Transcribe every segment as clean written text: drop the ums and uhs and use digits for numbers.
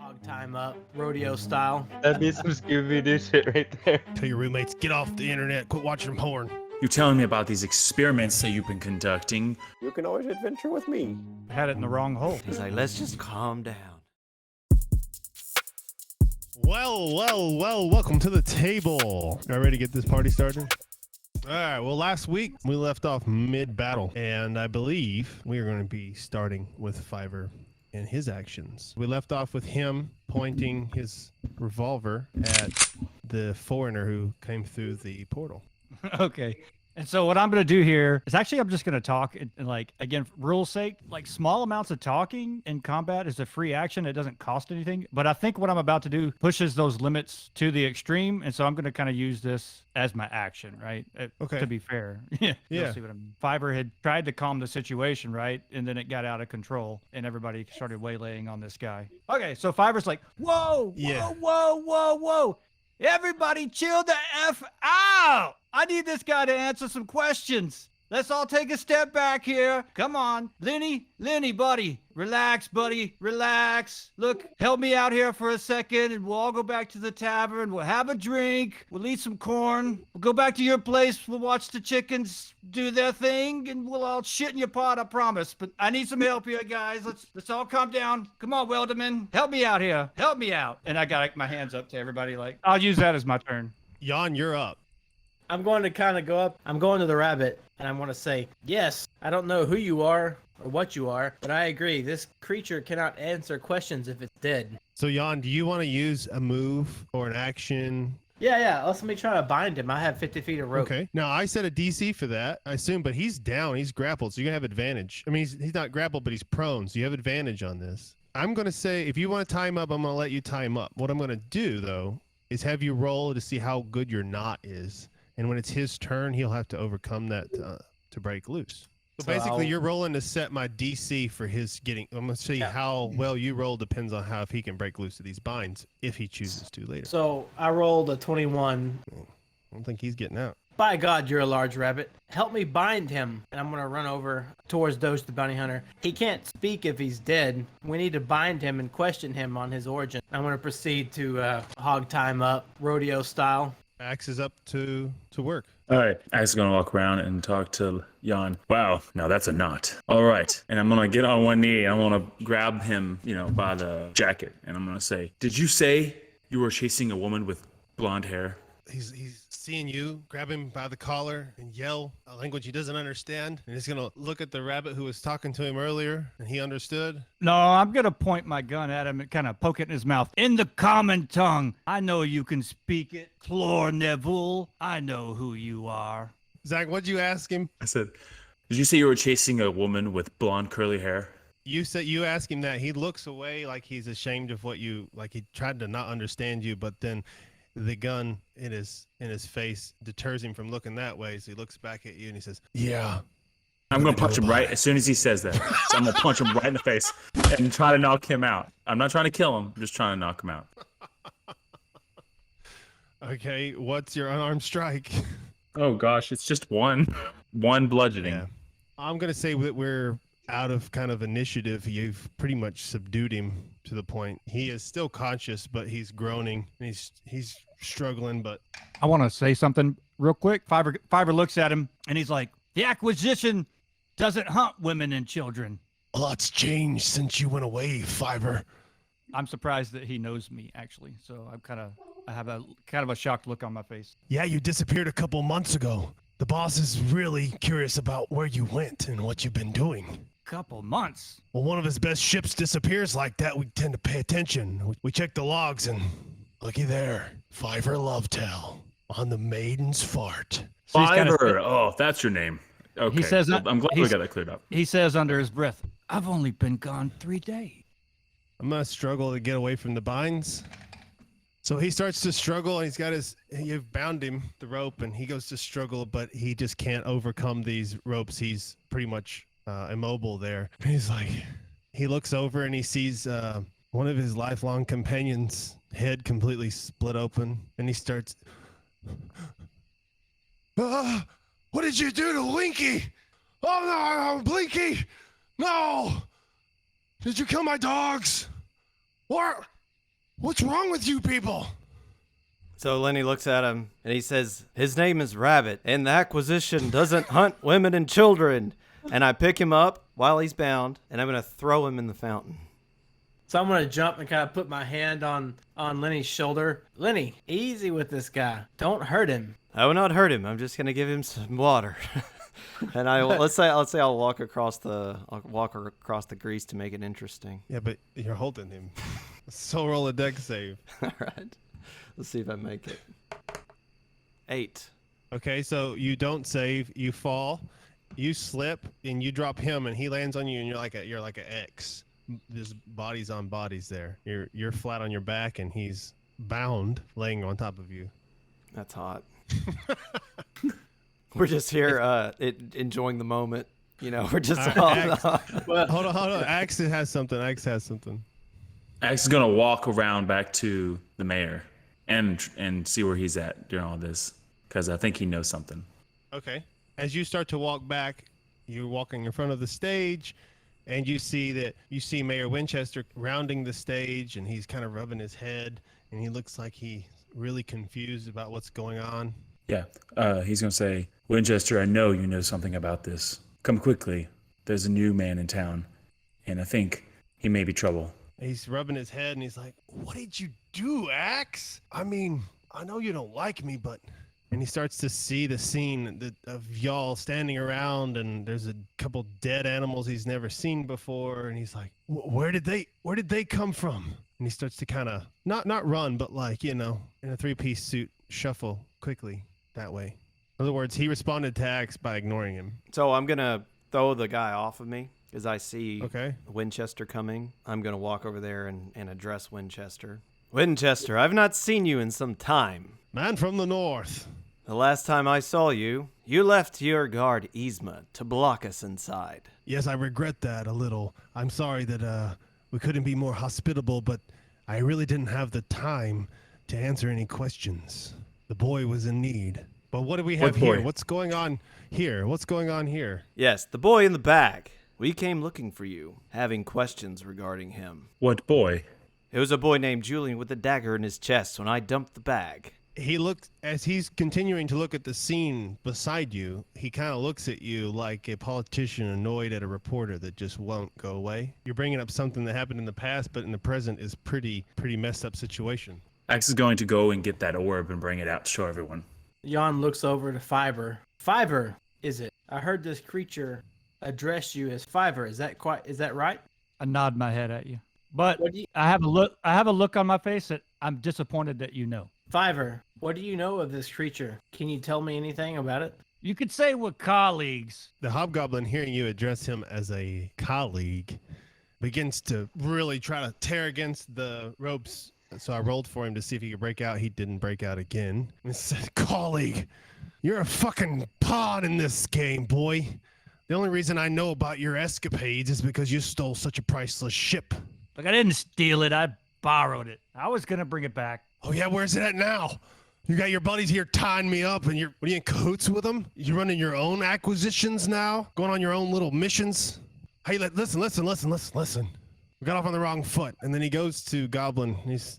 Hog time up, rodeo style. That'd be some Scooby-Doo shit right there. Tell your roommates, get off the internet, quit watching porn. You're telling me about these experiments that you've been conducting. You can always adventure with me. Had it in the wrong hole. He's like, let's just calm down. Well, welcome to the table. Y'all ready to get this party started? All right, well, last week we left off mid-battle, and I believe we are going to be starting with Fiverr and his actions. We left off with him pointing his revolver at the foreigner who came through the portal. Okay. And so what I'm going to do here is actually I'm just going to talk and like, again, for rule's sake, like small amounts of talking in combat is a free action. It doesn't cost anything. But I think what I'm about to do pushes those limits to the extreme. And so I'm going to kind of use this as my action, right? Okay. To be fair. Yeah. You'll see what I mean. Fiverr had tried to calm the situation, right? And then it got out of control and everybody started waylaying on this guy. Okay. So Fiverr's like, whoa, Yeah. whoa. Everybody chill the F out. I need this guy to answer some questions. Let's all take a step back here. Come on. Lenny, buddy. Relax, buddy. Relax. Look, help me out here for a second and we'll all go back to the tavern. We'll have a drink. We'll eat some corn. We'll go back to your place. We'll watch the chickens do their thing and we'll all shit in your pot, I promise. But I need some help here, guys. Let's all calm down. Come on, Welderman. Help me out here. Help me out. And I got my hands up to everybody like, I'll use that as my turn. Jan, you're up. I'm going to kind of go up. I'm going to the rabbit, and I want to say, yes, I don't know who you are or what you are, but I agree. This creature cannot answer questions if it's dead. So, Jan, do you want to use a move or an action? Yeah. Let me try to bind him. I have 50 feet of rope. Okay. Now, I set a DC for that, I assume, but he's down. He's grappled, so you're going to have advantage. I mean, he's not grappled, but he's prone, so you have advantage on this. I'm going to say, if you want to tie him up, I'm going to let you tie him up. What I'm going to do, though, is have you roll to see how good your knot is. And when it's his turn, he'll have to overcome that to break loose. So basically, you're rolling to set my DC for his getting. I'm going to see how well you roll depends on how if he can break loose of these binds, if he chooses to later. So I rolled a 21. I don't think he's getting out. By God, you're a large rabbit. Help me bind him. And I'm going to run over towards Doge the bounty hunter. He can't speak if he's dead. We need to bind him and question him on his origin. I'm going to proceed to hog time up, rodeo style. Axe is up to work. All right, Axe is gonna walk around and talk to Jan. Wow, now that's a knot. All right, and I'm gonna get on one knee and I'm gonna grab him, by the jacket, and I'm gonna say, "Did you say you were chasing a woman with blonde hair?" He's seeing you, grab him by the collar and yell a language he doesn't understand. And he's gonna look at the rabbit who was talking to him earlier, and he understood. No, I'm going to point my gun at him and kind of poke it in his mouth. In the common tongue, I know you can speak it. Clor Neville, I know who you are. Zach, what'd you ask him? I said, "Did you say you were chasing a woman with blonde curly hair?" You said you asked him that. He looks away like he's ashamed of what you, like he tried to not understand you, but then the gun in his face deters him from looking that way. So he looks back at you and he says, "Yeah." I'm gonna punch him right as soon as he says that. So I'm gonna punch him right in the face and try to knock him out. I'm not trying to kill him. I'm just trying to knock him out. Okay, what's your unarmed strike? Oh gosh, it's just one bludgeoning. Yeah. I'm gonna say that we're out of kind of initiative. You've pretty much subdued him to the point he is still conscious, but he's groaning. He's struggling, but I want to say something real quick. Fiverr looks at him and he's like, the Acquisition doesn't hunt women and children. a lot's changed since you went away, Fiverr. I'm surprised that he knows me, actually. So I have a kind of a shocked look on my face. Yeah, you disappeared a couple months ago. The boss is really curious about where you went and what you've been doing. Couple months. Well, one of his best ships disappears like that. We tend to pay attention. We check the logs and looky there. Fiverr Lovetell on the Maiden's Fart. So he's kinda- Fiverr. Oh, that's your name. Okay. He says, I'm glad we got that cleared up. He says under his breath, I've only been gone 3 days. I'm gonna struggle to get away from the binds. So he starts to struggle, and you've bound him the rope, and he goes to struggle, but he just can't overcome these ropes. He's pretty much immobile there. He's like, he looks over and he sees one of his lifelong companions' head completely split open, and he starts, what did you do to Winky? Oh no, Blinky! No! Did you kill my dogs? What? What's wrong with you people? So Lenny looks at him and he says, his name is Rabbit, and the acquisition doesn't hunt women and children. And I pick him up while he's bound, and I'm going to throw him in the fountain. So I'm gonna jump and kind of put my hand on Lenny's shoulder. Lenny, easy with this guy. Don't hurt him. I will not hurt him. I'm just going to give him some water. And let's say I'll walk across the grease to make it interesting. Yeah, but you're holding him. So roll a deck save. All right. Let's see if I make it. 8. Okay, so you don't save, you fall, you slip, and you drop him, and he lands on you, and you're like a X. There's bodies on bodies there. You're flat on your back, and he's bound, laying on top of you. That's hot. We're just here enjoying the moment. You know, we're just Hold on. Axe has something. Axe Axe is gonna walk around back to the mayor and see where he's at during all this, because I think he knows something. Okay. As you start to walk back, you're walking in front of the stage, and you see Mayor Winchester rounding the stage, and he's kind of rubbing his head, and he looks like he's really confused about what's going on. Yeah, he's gonna say, Winchester, I know you know something about this. Come quickly. There's a new man in town, and I think he may be trouble. He's rubbing his head, and he's like, "What did you do, Axe? I mean, I know you don't like me, but..." And he starts to see the scene of y'all standing around, and there's a couple dead animals he's never seen before, and he's like, where did they come from? And he starts to kind of not run, but like, you know, in a 3-piece suit, shuffle quickly that way. In other words, he responded to Axe by ignoring him. So I'm going to throw the guy off of me as I see Okay. Winchester coming. I'm going to walk over there and address Winchester. Winchester, I've not seen you in some time. Man from the north. The last time I saw you, you left your guard Yzma to block us inside. Yes, I regret that a little. I'm sorry that we couldn't be more hospitable, but I really didn't have the time to answer any questions. The boy was in need. But what do we have What boy? here? What's going on here? Yes, the boy in the bag. We came looking for you, having questions regarding him. What boy? It was a boy named Julian with a dagger in his chest when I dumped the bag. He looked, as he's continuing to look at the scene beside you, he kind of looks at you like a politician annoyed at a reporter that just won't go away. You're bringing up something that happened in the past, but in the present is pretty messed up situation. Axe is going to go and get that orb and bring it out to show everyone. Jan looks over to Fiverr. Fiverr, is it? I heard this creature address you as Fiverr. Is that right? I nod my head at you. But What do you- I have a look on my face that I'm disappointed that you know. Fiverr, what do you know of this creature? Can you tell me anything about it? You could say we're colleagues. The hobgoblin, hearing you address him as a colleague, begins to really try to tear against the ropes. So I rolled for him to see if he could break out. He didn't break out again. And said, colleague, you're a fucking pawn in this game, boy. The only reason I know about your escapades is because you stole such a priceless ship. Like, I didn't steal it. I borrowed it. I was going to bring it back. Oh yeah, where's it at now? You got your buddies here tying me up, and what are you in cahoots with them? You running your own acquisitions now? Going on your own little missions? Hey, listen. We got off on the wrong foot. And then he goes to Goblin.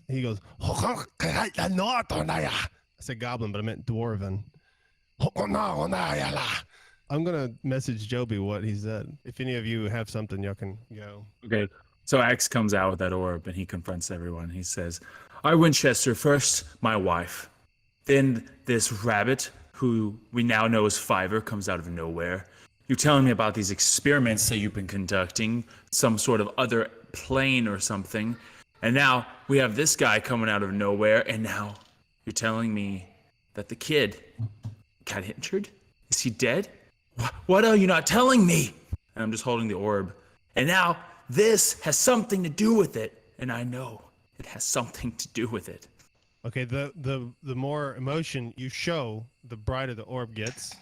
He goes, I said Goblin, but I meant Dwarven. I'm going to message Joby what he said. If any of you have something, y'all can go. Okay. So Axe comes out with that orb and he confronts everyone. He says, I, Winchester, first my wife. Then this rabbit, who we now know as Fiverr, comes out of nowhere. You're telling me about these experiments that you've been conducting, some sort of other plane or something. And now we have this guy coming out of nowhere. And now you're telling me that the kid got injured? Is he dead? What are you not telling me? And I'm just holding the orb. And now this has something to do with it. And I know it has something to do with it. Okay, the more emotion you show, the brighter the orb gets.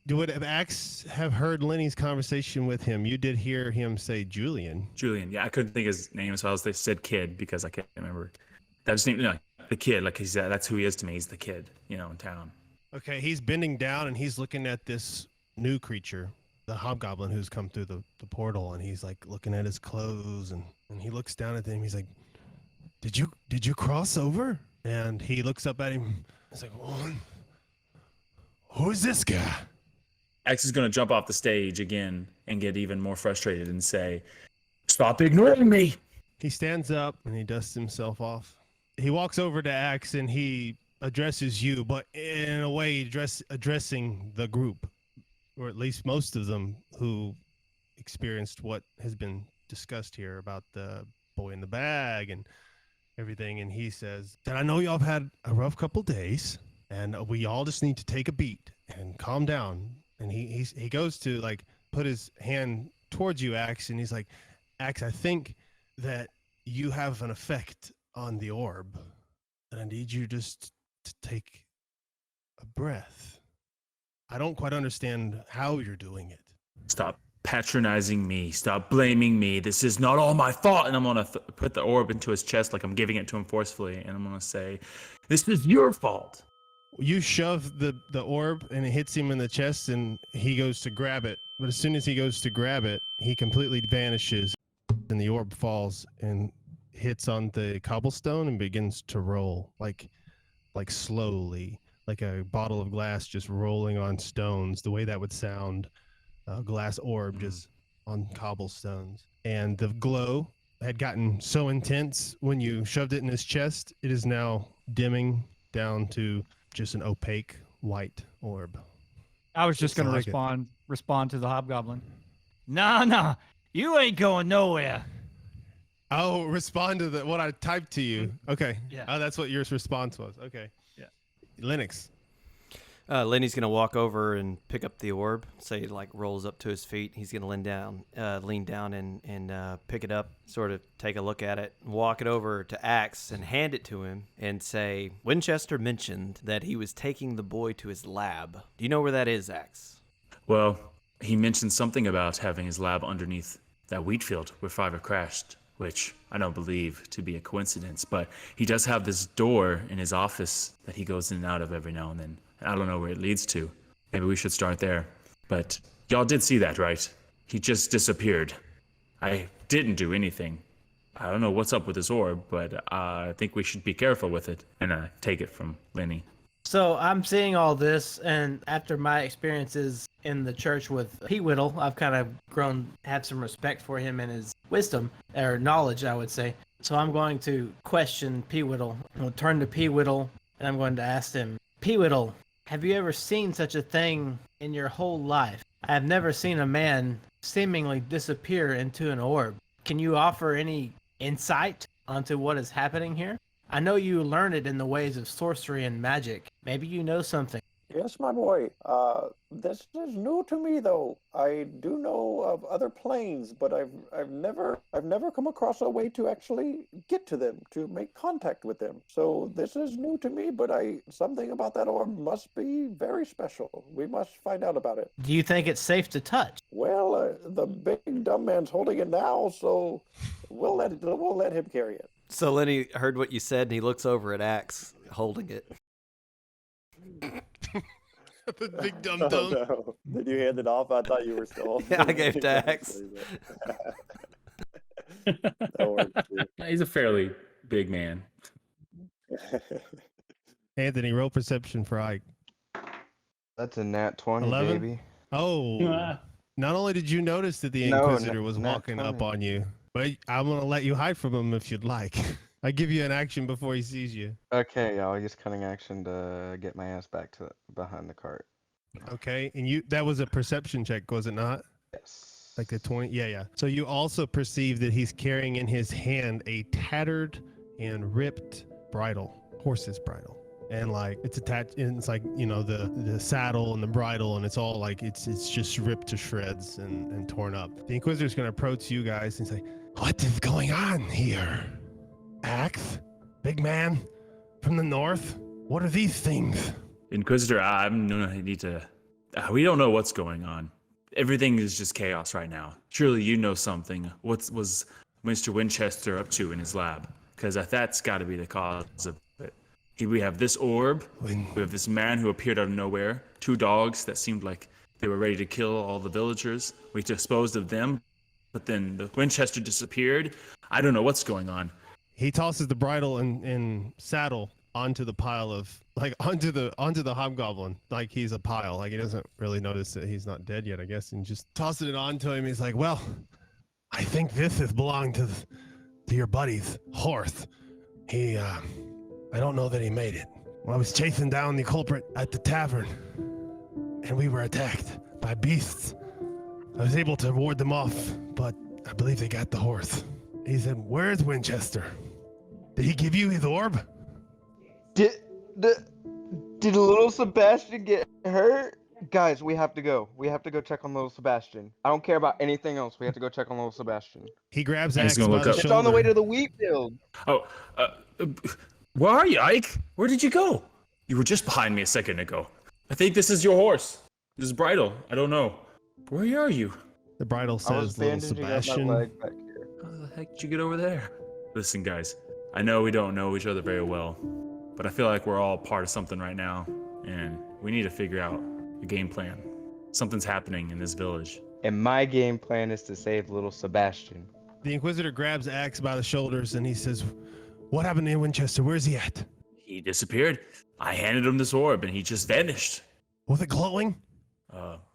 Would Axe have heard Lenny's conversation with him? You did hear him say Julian. Julian, yeah, I couldn't think of his name, so they said kid because I can't remember. That was the kid, like he said, that's who he is to me. He's the kid, in town. Okay, he's bending down and he's looking at this new creature, the hobgoblin who's come through the portal, and he's like looking at his clothes and he looks down at him. He's like, Did you cross over? And he looks up at him. He's like, well, who is this guy? Axe is gonna jump off the stage again and get even more frustrated and say, "Stop ignoring me!" He stands up and he dusts himself off. He walks over to Axe and he addresses you, but in a way addressing the group, or at least most of them who experienced what has been discussed here about the boy in the bag and everything. And he says that I know y'all have had a rough couple days, and we all just need to take a beat and calm down. And he goes to like put his hand towards you, Axe, and he's like, Axe, I think that you have an effect on the orb, and I need you just to take a breath. I don't quite understand how you're doing it. Stop patronizing me. Stop blaming me. This is not all my fault. And I'm going to put the orb into his chest like I'm giving it to him forcefully. And I'm going to say, this is your fault. You shove the orb and it hits him in the chest and he goes to grab it. But as soon as he goes to grab it, he completely vanishes and the orb falls and hits on the cobblestone and begins to roll like slowly, like a bottle of glass just rolling on stones, the way that would sound. A glass orb just on cobblestones. And the glow had gotten so intense when you shoved it in his chest, it is now dimming down to just an opaque white orb. I was just going Sounds to like it. respond to the hobgoblin. Nah, you ain't going nowhere. Oh, respond to what I typed to you. Okay. Yeah. Oh, that's what your response was. Okay. Yeah. Linux. Lenny's gonna walk over and pick up the orb. Say it like rolls up to his feet. He's gonna lean down and pick it up, sort of take a look at it, walk it over to Axe and hand it to him and say, Winchester mentioned that he was taking the boy to his lab. Do you know where that is, Axe? Well, he mentioned something about having his lab underneath that wheat field where Fiverr crashed, which I don't believe to be a coincidence, but he does have this door in his office that he goes in and out of every now and then. I don't know where it leads to. Maybe we should start there. But y'all did see that, right? He just disappeared. I didn't do anything. I don't know what's up with this orb, but I think we should be careful with it. And I take it from Lenny. So I'm seeing all this, and after my experiences in the church with P. Whittle, I've kind of had some respect for him and his wisdom, or knowledge, I would say. So I'm going to question P. Whittle. I'll turn to P. Whittle, and I'm going to ask him, P. Whittle, have you ever seen such a thing in your whole life? I have never seen a man seemingly disappear into an orb. Can you offer any insight onto what is happening here? I know you learned it in the ways of sorcery and magic. Maybe you know something. Yes, my boy. This is new to me, though. I do know of other planes, but I've never come across a way to actually get to them, to make contact with them. So this is new to me, but something about that orb must be very special. We must find out about it. Do you think it's safe to touch? Well, the big dumb man's holding it now, so we'll let him carry it. So Lenny heard what you said and he looks over at Axe holding it. The big dumb Oh, dumb. no. Did you hand it off? I thought you were still. Yeah, I gave it to Axe. That works, too. He's a fairly big man. Anthony, roll perception for Ike. That's a nat 20, 11? baby. Oh, not only did you notice that the No, Inquisitor was nat walking up 20. on you, but I'm going to let you hide from him if you'd like. I give you an action before he sees you. Okay, I'll use cunning action to get my ass back to behind the cart. Okay, and that was a perception check, was it not? Yes. Like the 20? Yeah. So you also perceive that he's carrying in his hand a tattered and ripped bridle, horse's bridle. And like it's attached, and it's like, you know, the saddle and the bridle, and it's all like it's just ripped to shreds and torn up. The Inquisitor's gonna approach you guys and say, "What is going on here? Axe? Big man from the north? What are these things?" Inquisitor, we don't know what's going on. Everything is just chaos right now. Surely you know something. What was Mr. Winchester up to in his lab? Because that's got to be the cause of it. We have this orb. We have this man who appeared out of nowhere. 2 dogs that seemed like they were ready to kill all the villagers. We disposed of them, but then the Winchester disappeared. I don't know what's going on. He tosses the bridle and saddle onto the pile of onto the hobgoblin like he's a pile. Like he doesn't really notice that he's not dead yet, I guess, and just tosses it onto him. He's like, "Well, I think this is belonged to your buddy's horse. He I don't know that he made it. Well, I was chasing down the culprit at the tavern, and we were attacked by beasts. I was able to ward them off, but I believe they got the horse." He said, "Where's Winchester? Did he give you his orb?" Did little Sebastian get hurt? Guys, we have to go. We have to go check on little Sebastian. I don't care about anything else. We have to go check on little Sebastian. He grabs He's Axe gonna by look the up. It's shoulder. on the way to the wheat field. Oh, where are you, Ike? Where did you go? You were just behind me a second ago. I think this is your horse. This is Bridle. I don't know. Where are you? The bridle I was says, "Little bandaging up my Sebastian." leg back here. How the heck did you get over there? Listen, guys. I know we don't know each other very well, but I feel like we're all part of something right now, and we need to figure out a game plan. Something's happening in this village. And my game plan is to save little Sebastian. The Inquisitor grabs Axe by the shoulders and he says, "What happened to Winchester? Where's he at? He disappeared. I handed him this orb, and he just vanished. Was it glowing?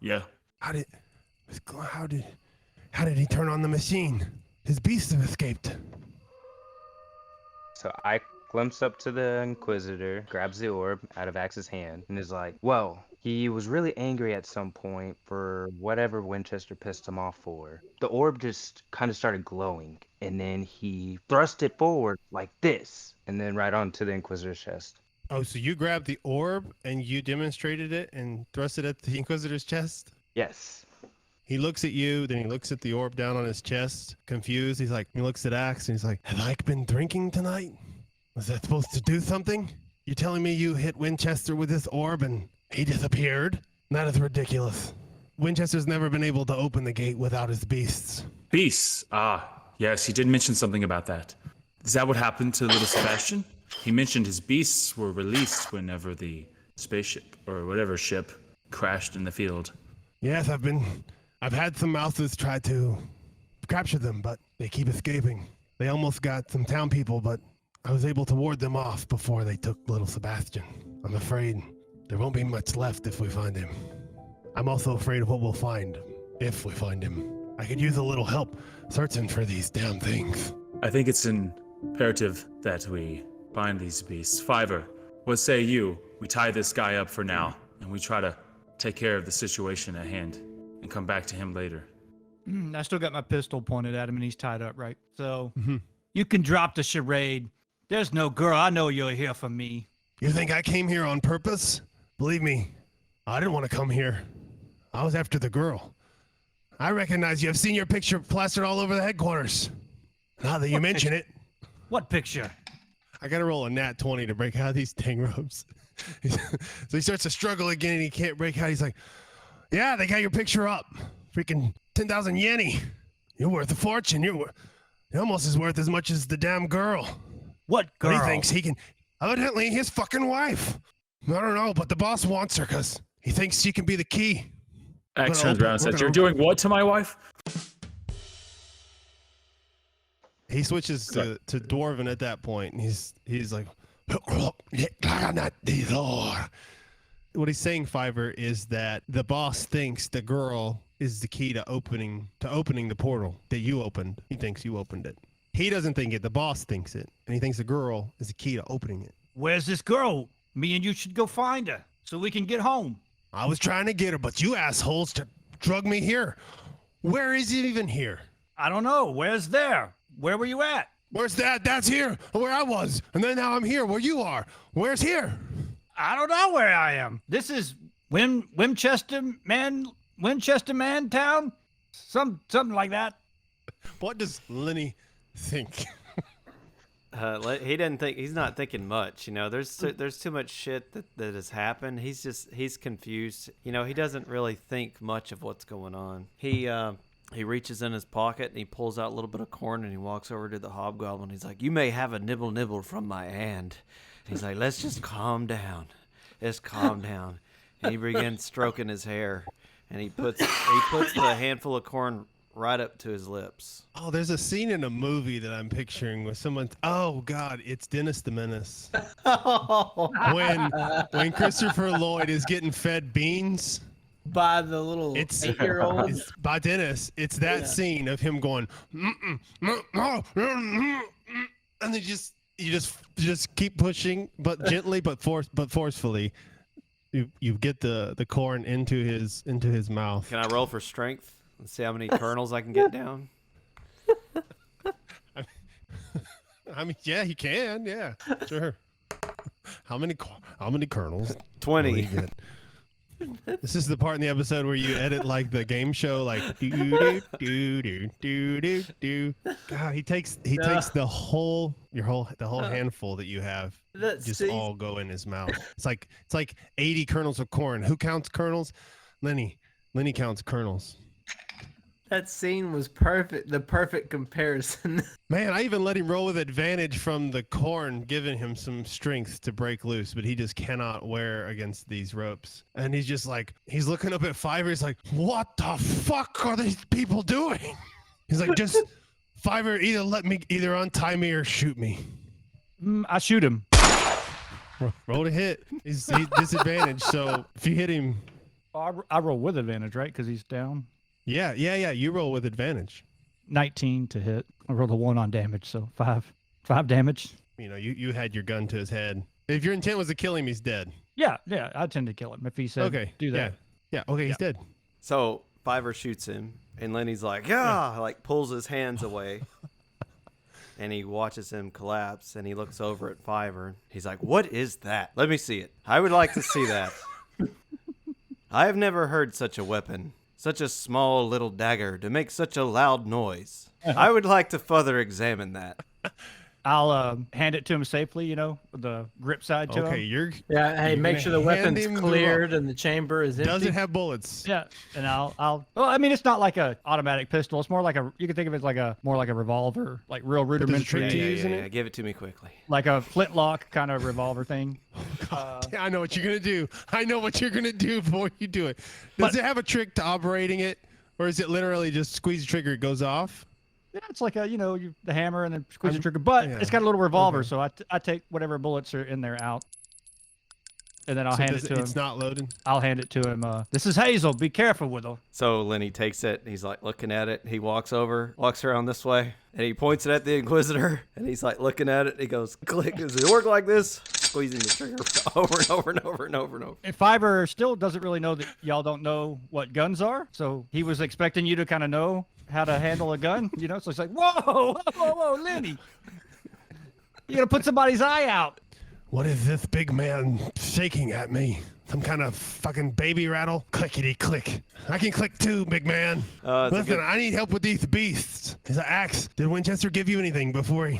Yeah. How did he turn on the machine? His beasts have escaped." So I glimpse up to the Inquisitor, grabs the orb out of Axe's hand, and is like, "Well, he was really angry at some point for whatever Winchester pissed him off for. The orb just kind of started glowing, and then he thrust it forward like this, and then right onto the Inquisitor's chest." Oh, so you grabbed the orb and you demonstrated it and thrust it at the Inquisitor's chest? Yes. He looks at you, then he looks at the orb down on his chest, confused. He looks at Axe and he's like, "Have Ike been drinking tonight? Was that supposed to do something? You're telling me you hit Winchester with this orb and he disappeared? That is ridiculous. Winchester's never been able to open the gate without his beasts." Beasts. Yes, he did mention something about that. Is that what happened to little Sebastian? He mentioned his beasts were released whenever the spaceship, or whatever ship, crashed in the field. Yes, I've had some mouses try to capture them, but they keep escaping. They almost got some town people, but I was able to ward them off before they took little Sebastian. I'm afraid there won't be much left if we find him. I'm also afraid of what we'll find if we find him. I could use a little help searching for these damn things. I think it's imperative that we find these beasts. Fiver, what say you? We tie this guy up for now, and we try to take care of the situation at hand, and come back to him later. I still got my pistol pointed at him, and he's tied up, right? So Mhm. you can drop the charade. There's no girl. I know you're here for me. You think I came here on purpose? Believe me, I didn't want to come here. I was after the girl. I recognize you. I've seen your picture plastered all over the headquarters. Now that you mention it, What picture? I gotta roll a nat 20 to break out of these dang ropes. So he starts to struggle again and he can't break out. He's like, "Yeah, they got your picture up. Freaking 10,000 yenny. You're worth a fortune. You're almost as worth as much as the damn girl." What girl? But he thinks he can, evidently his fucking wife. I don't know, but the boss wants her because he thinks she can be the key. Axe gonna turns around and we're says, gonna "You're doing what to my wife?" He switches to Dwarven at that point, and he's like, what he's saying, Fiver, is that the boss thinks the girl is the key to opening the portal that you opened. He thinks you opened it. He doesn't think it. The boss thinks it, and he thinks the girl is the key to opening it. Where's this girl? Me and you should go find her so we can get home. I was trying to get her, but you assholes drug me here. Where is it even here? I don't know. Where's there? Where were you at? Where's that? That's here, where I was, and then now I'm here, where you are. Where's here? I don't know where I am. This is Winchester Man Town? Something like that. What does Lenny think? He didn't think. He's not thinking much. There's too much shit that has happened. He's confused. He doesn't really think much of what's going on. He reaches in his pocket and he pulls out a little bit of corn and he walks over to the hobgoblin. He's like, "You may have a nibble from my hand." He's like, "Let's just calm down. Just calm down." And he begins stroking his hair, and he puts the handful of corn right up to his lips. Oh, there's a scene in a movie that I'm picturing with someone. Oh God, it's Dennis the Menace. When Christopher Lloyd is getting fed beans. By the little It's 8-year-old. It's by Dennis. It's that Yeah. scene of him going, and you just keep pushing, but gently, but forcefully. You get the corn into his mouth. Can I roll for strength and see how many kernels I can get down? I mean, yeah, you can. Yeah, sure. How many kernels? will 20. you get? This is the part in the episode where you edit like the game show, like do do do do do do do. God, he takes the whole handful that you have, just all go in his mouth. It's like 80 kernels of corn. Who counts kernels? Lenny counts kernels. That scene was perfect. The perfect comparison. Man, I even let him roll with advantage from the corn, giving him some strength to break loose, but he just cannot wear against these ropes. And he's just like, he's looking up at Fiverr. He's like, what the fuck are these people doing? He's like, just Fiverr, either untie me or shoot me. I shoot him. Roll to hit. He's disadvantaged. So if you hit him, I roll with advantage, right? Because he's down. yeah. You roll with advantage. 19 to hit. I rolled a 1 on damage, so 5 damage. You know, you had your gun to his head. If your intent was to kill him, he's dead. Yeah, I tend to kill him if he said do that. Yeah. Okay, he's dead. So Fiverr shoots him, and Lenny's like, yeah, like pulls his hands away. And he watches him collapse, and he looks over at Fiverr. He's like, what is that? Let me see it. I would like to see that. I have never heard such a weapon. Such a small little dagger to make such a loud noise. I would like to further examine that. I'll hand it to him safely, with the grip side to Okay, him. Yeah, hey, You're make gonna sure the hand weapon's him the cleared and the chamber is empty. Does it have bullets? Yeah, and I'll. Well, I mean, it's not like a automatic pistol. It's more like you can think of it as more like a revolver, like real there's a rudimentary, trick to using it? Yeah, give it to me quickly. like a flintlock kind of revolver thing. I know what you're gonna do. I know what you're gonna do before you do it. Does it have a trick to operating it, or is it literally just squeeze the trigger, it goes off? Yeah, it's like the hammer and then squeeze the trigger, but yeah. it's got a little revolver, Okay. so I take whatever bullets are in there out, and then I'll hand it to him. It's not loaded. I'll hand it to him. This is Hazel. Be careful with her. So Lenny takes it, and he's like looking at it. He walks around this way, and he points it at the Inquisitor, and he's like looking at it. He goes, click. Does it work like this? Squeezing the trigger over and over and over and over and over. And Fiverr still doesn't really know that y'all don't know what guns are, so he was expecting you to kind of know how to handle a gun, So it's like, whoa, Lenny, you're gonna put somebody's eye out. What is this big man shaking at me? Some kind of fucking baby rattle? Clickety click. I can click too, big man. It's a Listen, good- I need help with these beasts. His axe. Did Winchester give you anything before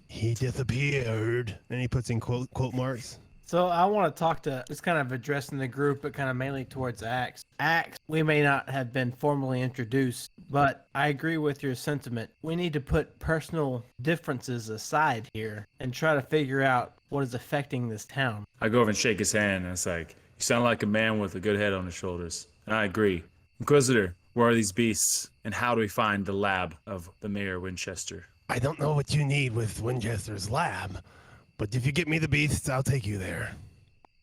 he disappeared? And he puts in quote marks. So I want to talk to, it's kind of addressing the group, but kind of mainly towards Axe. Axe, we may not have been formally introduced, but I agree with your sentiment. We need to put personal differences aside here and try to figure out what is affecting this town. I go over and shake his hand, and it's like, you sound like a man with a good head on his shoulders. And I agree. Inquisitor, where are these beasts, and how do we find the lab of the Mayor Winchester? I don't know what you need with Winchester's lab, but if you get me the beasts, I'll take you there.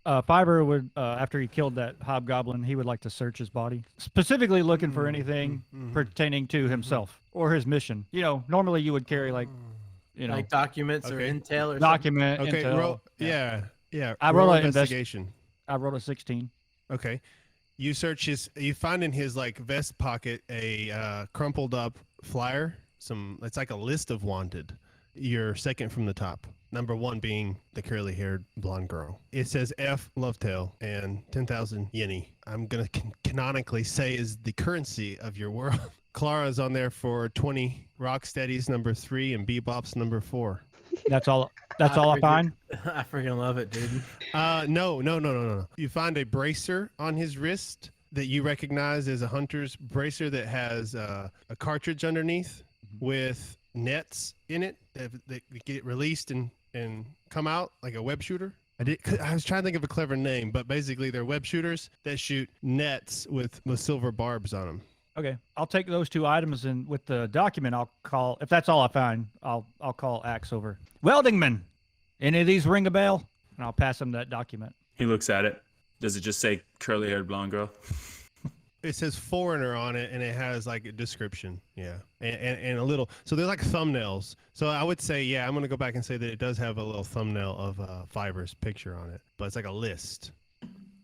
Fiverr would, after he killed that hobgoblin, he would like to search his body, specifically looking for anything pertaining to himself or his mission. Normally you would carry like documents or Okay. intel or document. Okay, intel. roll. Yeah. I roll an investigation. I rolled a 16. Okay. You search you find in his like vest pocket a crumpled up flyer. It's like a list of wanted. You're second from the top. Number 1 being the curly haired blonde girl. It says F Lovetail and 10,000 yeni. I'm going to canonically say is the currency of your world. Clara's on there for 20. Rocksteady's number 3 and Bebop's number 4. That's all. That's all I find. I freaking love it, dude. No. You find a bracer on his wrist that you recognize as a hunter's bracer that has a cartridge underneath with nets in it that get released and come out like a web shooter. I was trying to think of a clever name, but basically they're web shooters that shoot nets with silver barbs on them. Okay, I'll take those 2 items, and with the document, I'll call. If that's all I find, I'll call Axe over. Weldingman, any of these ring a bell? And I'll pass him that document. He looks at it. Does it just say curly-haired blonde girl? It says foreigner on it, and it has like a description. Yeah, and a little. So they're like thumbnails. So I would say, yeah, I'm gonna go back and say that it does have a little thumbnail of Fiverr's picture on it, but it's like a list.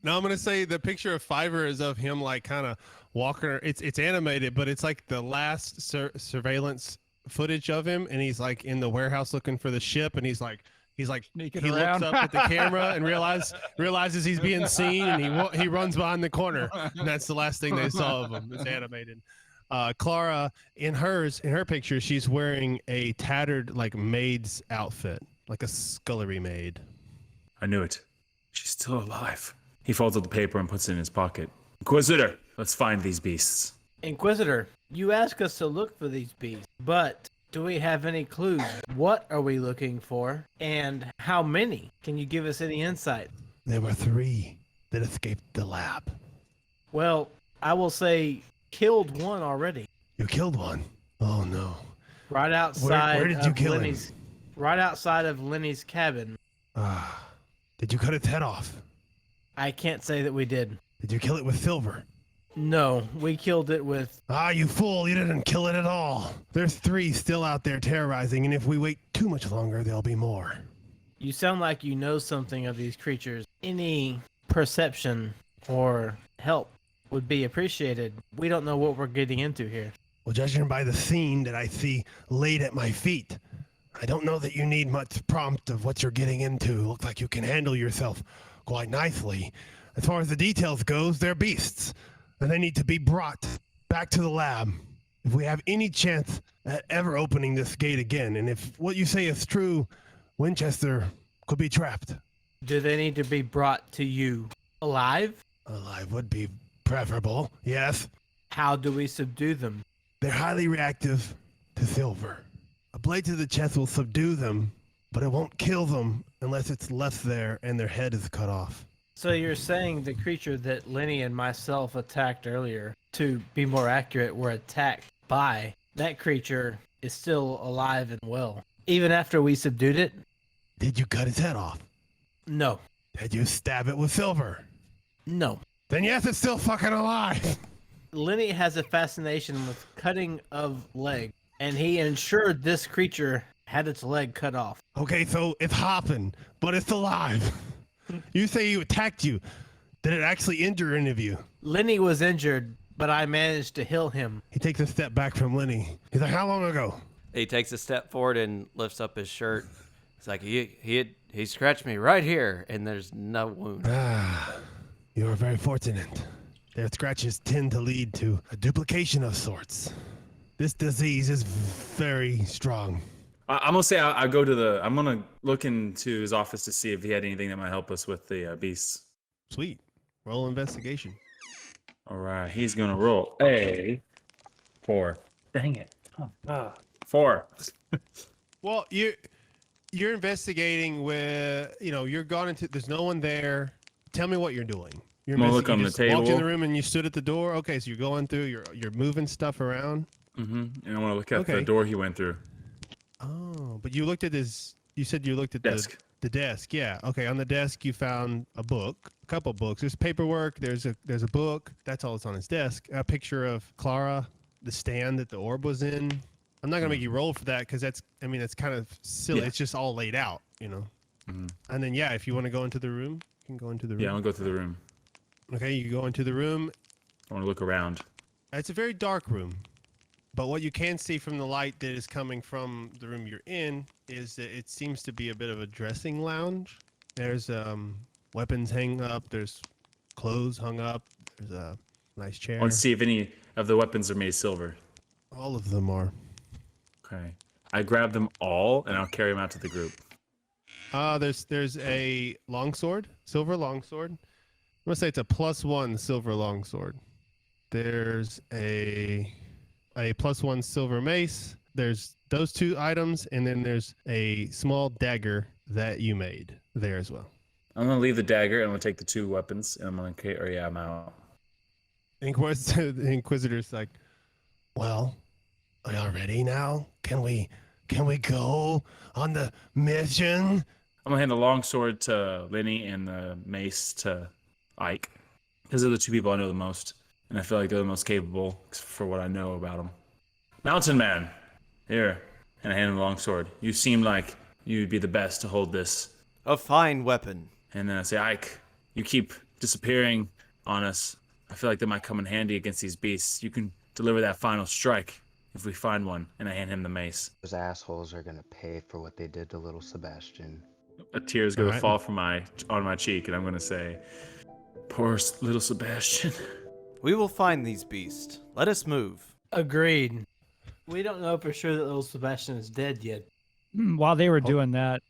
Now I'm gonna say the picture of Fiverr is of him like kind of walking. It's animated, but it's like the last surveillance footage of him, and he's like in the warehouse looking for the ship, and he's like Sneaking he around. looks up at the camera and realizes he's being seen, and he runs behind the corner, and that's the last thing they saw of him. It's animated. Clara, in her picture, she's wearing a tattered like maid's outfit, like a scullery maid. I knew it. She's still alive. He folds up the paper and puts it in his pocket. Inquisitor, let's find these beasts. Inquisitor, you ask us to look for these beasts, but do we have any clues? What are we looking for? And how many? Can you give us any insight? There were 3 that escaped the lab. Well, I will say killed one already. You killed one. Oh no. Right outside where did you of kill him? Lenny's right outside of Lenny's cabin. Did you cut its head off? I can't say that we did. Did you kill it with silver? No, we killed it with You fool, you didn't kill it at all. There's 3 still out there terrorizing, and if we wait too much longer, there'll be more. You sound like you know something of these creatures. Any perception or help would be appreciated. We don't know what we're getting into here. Well, judging by the scene that I see laid at my feet, I don't know that you need much prompt of what you're getting into. Look like you can handle yourself quite nicely. As far as the details goes, they're beasts, and they need to be brought back to the lab. If we have any chance at ever opening this gate again, and if what you say is true, Winchester could be trapped. Do they need to be brought to you alive? Alive would be preferable, yes. How do we subdue them? They're highly reactive to silver. A blade to the chest will subdue them, but it won't kill them unless it's left there and their head is cut off. So you're saying the creature that Lenny and myself attacked earlier, to be more accurate, were attacked by, that creature is still alive and well. Even after we subdued it? Did you cut its head off? No. Did you stab it with silver? No. Then yes, it's still fucking alive. Lenny has a fascination with cutting of leg, and he ensured this creature had its leg cut off. Okay, so it's hopping, but it's alive. You say he attacked you. Did it actually injure any of you? Lenny was injured, but I managed to heal him. He takes a step back from Lenny. He's like, how long ago? He takes a step forward and lifts up his shirt. It's like he scratched me right here, and there's no wound. You are very fortunate. Their scratches tend to lead to a duplication of sorts. This disease is very strong. I'm gonna say I'm gonna look into his office to see if he had anything that might help us with the beasts. Sweet. Roll investigation. All right, he's gonna roll a 4. Dang it. 4. Well, you're investigating with, you're gone into, there's no one there. Tell me what you're doing. You're I'm gonna look you on the just walked in table. the room and you stood at the door. Okay, so you're going through, you're moving stuff around. And I want to look at the Okay. door he went through. Oh, but you looked at you said you looked at Desk. the desk. Yeah. Okay. On the desk, you found a book, a couple books. There's paperwork. There's a book. That's all that's on his desk. A picture of Clara, the stand that the orb was in. I'm not gonna make you roll for that because that's kind of silly. Yeah. It's just all laid out, And then if you want to go into the room, you can go into the room. Yeah, I'm gonna go through the room. Okay, you go into the room. I want to look around. It's a very dark room, but what you can see from the light that is coming from the room you're in is that it seems to be a bit of a dressing lounge. There's weapons hanging up. There's clothes hung up. There's a nice chair. I want to see if any of the weapons are made of silver. All of them are. Okay. I grab them all and I'll carry them out to the group. There's a longsword, silver longsword. I'm gonna say it's a +1 silver longsword. There's a +1 silver mace. There's those 2 items, and then there's a small dagger that you made there as well. I'm gonna leave the dagger and I'm gonna take the 2 weapons and I'm out. The Inquisitor's like, Well, are y'all ready now? Can we go on the mission? I'm gonna hand the longsword to Lenny and the mace to Ike, because they're the two people I know the most, and I feel like they're the most capable for what I know about them. Mountain Man, here, and I hand him the longsword. You seem like you'd be the best to hold this. A fine weapon. And then I say, Ike, you keep disappearing on us. I feel like that might come in handy against these beasts. You can deliver that final strike if we find one. And I hand him the mace. Those assholes are gonna pay for what they did to little Sebastian. A tear is going to Alright. fall on my cheek, and I'm going to say, poor little Sebastian. We will find these beasts. Let us move. Agreed. We don't know for sure that little Sebastian is dead yet. While they were doing that,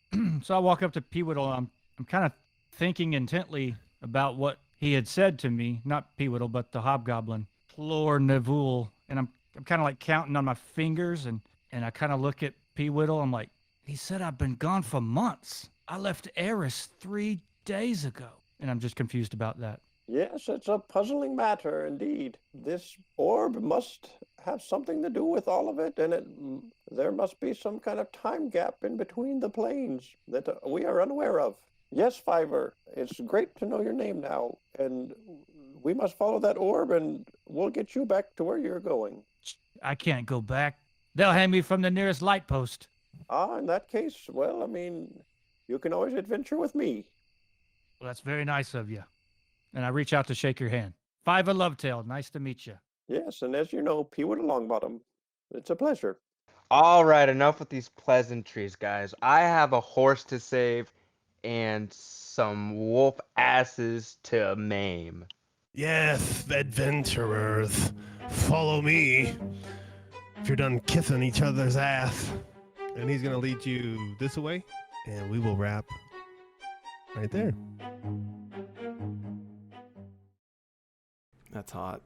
so I walk up to Peewiddle. I'm kind of thinking intently about what he had said to me, not Peewiddle, but the hobgoblin, Plor Nevul, and I'm kind of like counting on my fingers, and I kind of look at Peewiddle. I'm like, he said I've been gone for months. I left Eris 3 days ago, and I'm just confused about that. Yes, it's a puzzling matter indeed. This orb must have something to do with all of it, and there must be some kind of time gap in between the planes that we are unaware of. Yes, Fiver, it's great to know your name now, and we must follow that orb, and we'll get you back to where you're going. I can't go back. They'll hang me from the nearest light post. In that case, well, I mean, you can always adventure with me. Well, that's very nice of you. And I reach out to shake your hand. Fiver Lovetail, nice to meet you. Yes, and as you know, Peewood Longbottom. It's a pleasure. All right, enough with these pleasantries, guys. I have a horse to save and some wolf asses to maim. Yes, adventurers, follow me. If you're done kissing each other's ass. And he's going to lead you this way, and we will wrap right there. That's hot.